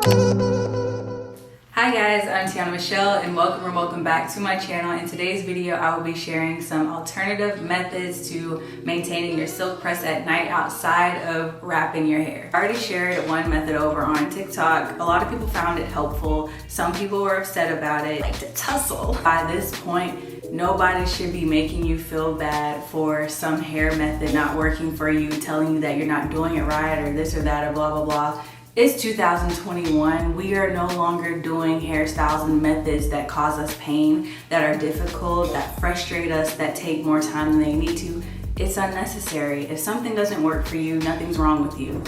Hi guys, I'm Tiana Michelle and welcome back to my channel. In today's video, I will be sharing some alternative methods to maintaining your silk press at night outside of wrapping your hair. I already shared one method over on TikTok. A lot of people found it helpful. Some people were upset about it, like to tussle. By this point, nobody should be making you feel bad for some hair method not working for you, telling you that you're not doing it right or this or that or blah, blah, blah. It's 2021. We are no longer doing hairstyles and methods that cause us pain, that are difficult, that frustrate us, that take more time than they need to. It's unnecessary. If something doesn't work for you, nothing's wrong with you.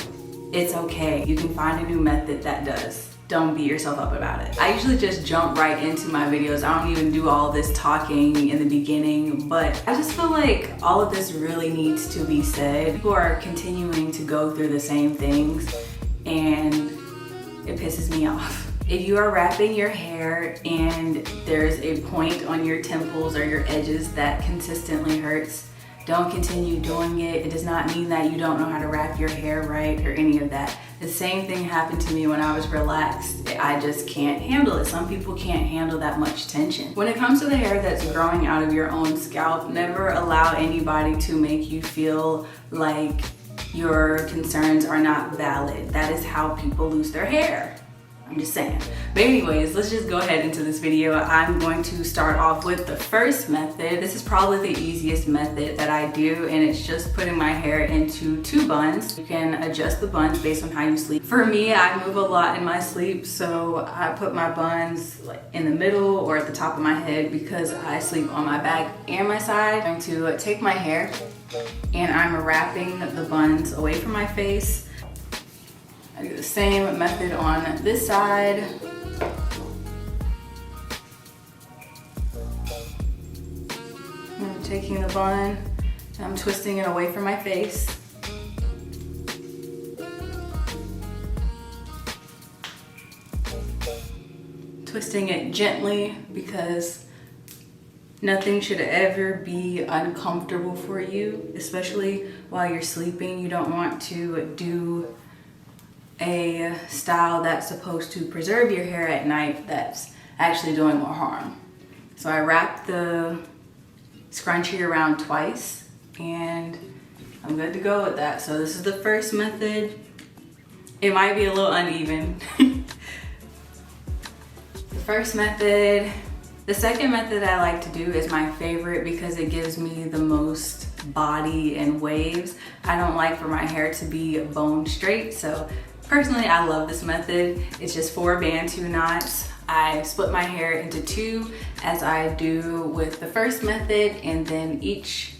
It's okay. You can find a new method that does. Don't beat yourself up about it. I usually just jump right into my videos. I don't even do all this talking in the beginning, but I just feel like all of this really needs to be said. People are continuing to go through the same things, and it pisses me off. If you are wrapping your hair and there's a point on your temples or your edges that consistently hurts, don't continue doing it. It does not mean that you don't know how to wrap your hair right or any of that. The same thing happened to me when I was relaxed. I just can't handle it. Some people can't handle that much tension. When it comes to the hair that's growing out of your own scalp, never allow anybody to make you feel like your concerns are not valid. That is how people lose their hair. I'm just saying. But anyways, let's just go ahead into this video. I'm going to start off with the first method. This is probably the easiest method that I do, and it's just putting my hair into two buns. You can adjust the buns based on how you sleep. For me, I move a lot in my sleep, so I put my buns like in the middle or at the top of my head because I sleep on my back and my side. I'm going to take my hair and I'm wrapping the buns away from my face. I do the same method on this side. I'm taking the bun and I'm twisting it away from my face. Twisting it gently because nothing should ever be uncomfortable for you, especially while you're sleeping. You don't want to do a style that's supposed to preserve your hair at night that's actually doing more harm. So I wrap the scrunchie around twice and I'm good to go with that. So this is the first method. It might be a little uneven. The first method. The second method I like to do is my favorite because it gives me the most body and waves. I don't like for my hair to be bone straight, so personally I love this method. It's just 4 Bantu knots. I split my hair into 2 as I do with the first method, and then each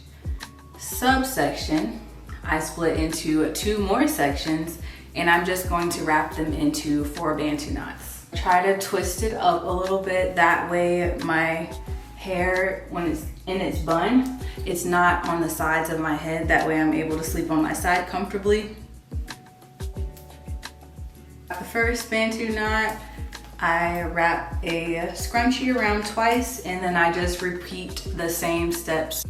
subsection I split into 2 more sections, and I'm just going to wrap them into 4 Bantu knots. Try to twist it up a little bit, that way my hair, when it's in its bun, it's not on the sides of my head. That way I'm able to sleep on my side comfortably. The first Bantu knot, I wrap a scrunchie around twice, and then I just repeat the same steps.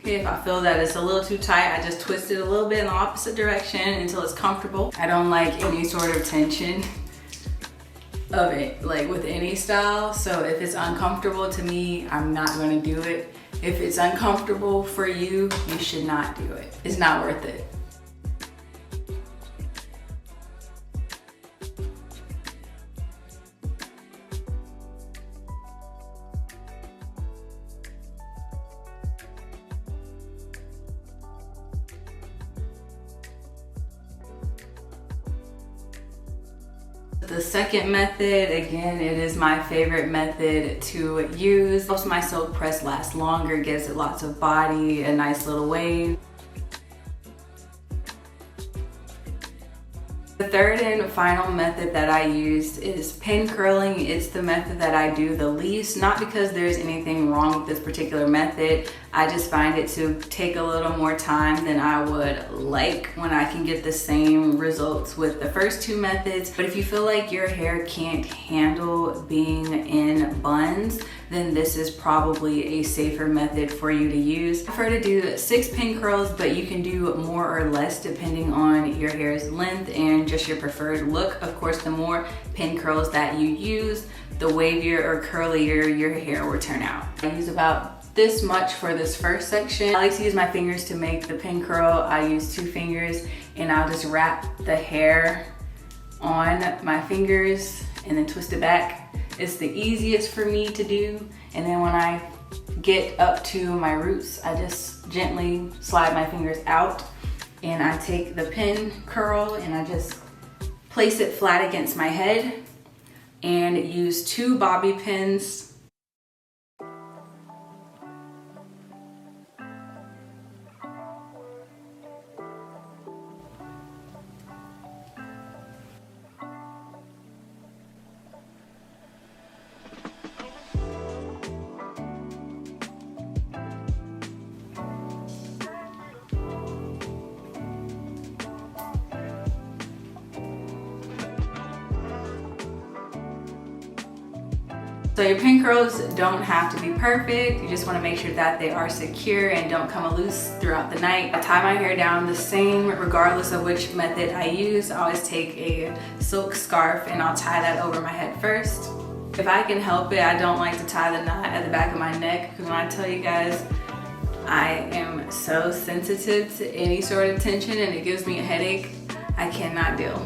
Okay, if I feel that it's a little too tight, I just twist it a little bit in the opposite direction until it's comfortable. I don't like any sort of tension of it, like with any style. So if it's uncomfortable to me, I'm not gonna do it. If it's uncomfortable for you, you should not do it. It's not worth it. The second method, again, it is my favorite method to use. Helps my silk press last longer, gives it lots of body, a nice little wave. The third and final method that I used is pin curling. It's the method that I do the least, not because there's anything wrong with this particular method. I just find it to take a little more time than I would like when I can get the same results with the first 2 methods. But if you feel like your hair can't handle being in buns, then this is probably a safer method for you to use. I prefer to do 6 pin curls, but you can do more or less depending on your hair's length and just your preferred look. Of course, the more pin curls that you use, the wavier or curlier your hair will turn out. I use about this much for this first section. I like to use my fingers to make the pin curl. I use 2 fingers and I'll just wrap the hair on my fingers and then twist it back. It's the easiest for me to do. And then when I get up to my roots, I just gently slide my fingers out and I take the pin curl and I just place it flat against my head and use 2 bobby pins. So your pin curls don't have to be perfect. You just want to make sure that they are secure and don't come loose throughout the night. I tie my hair down the same regardless of which method I use. I always take a silk scarf and I'll tie that over my head first. If I can help it, I don't like to tie the knot at the back of my neck, because when I tell you guys, I am so sensitive to any sort of tension and it gives me a headache. I cannot deal.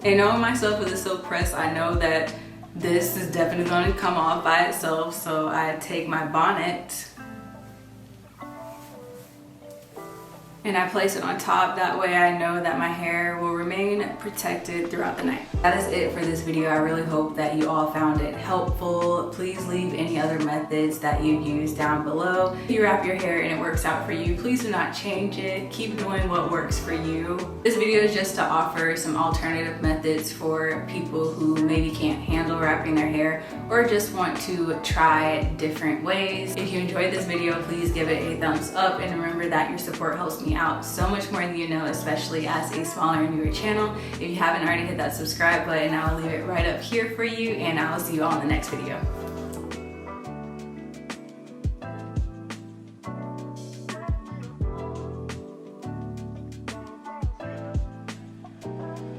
And knowing myself with a silk press, I know that this is definitely going to come off by itself, so I take my bonnet and I place it on top. That way I know that my hair will remain protected throughout the night. That is it for this video. I really hope that you all found it helpful. Please leave any other methods that you use down below. If you wrap your hair and it works out for you, please do not change it. Keep doing what works for you. This video is just to offer some alternative methods for people who maybe can't handle wrapping their hair or just want to try different ways. If you enjoyed this video, please give it a thumbs up and remember that your support helps me out so much more than you know, especially as a smaller and newer channel. If you haven't already, hit that subscribe button. I will leave it right up here for you, and I will see you all in the next video.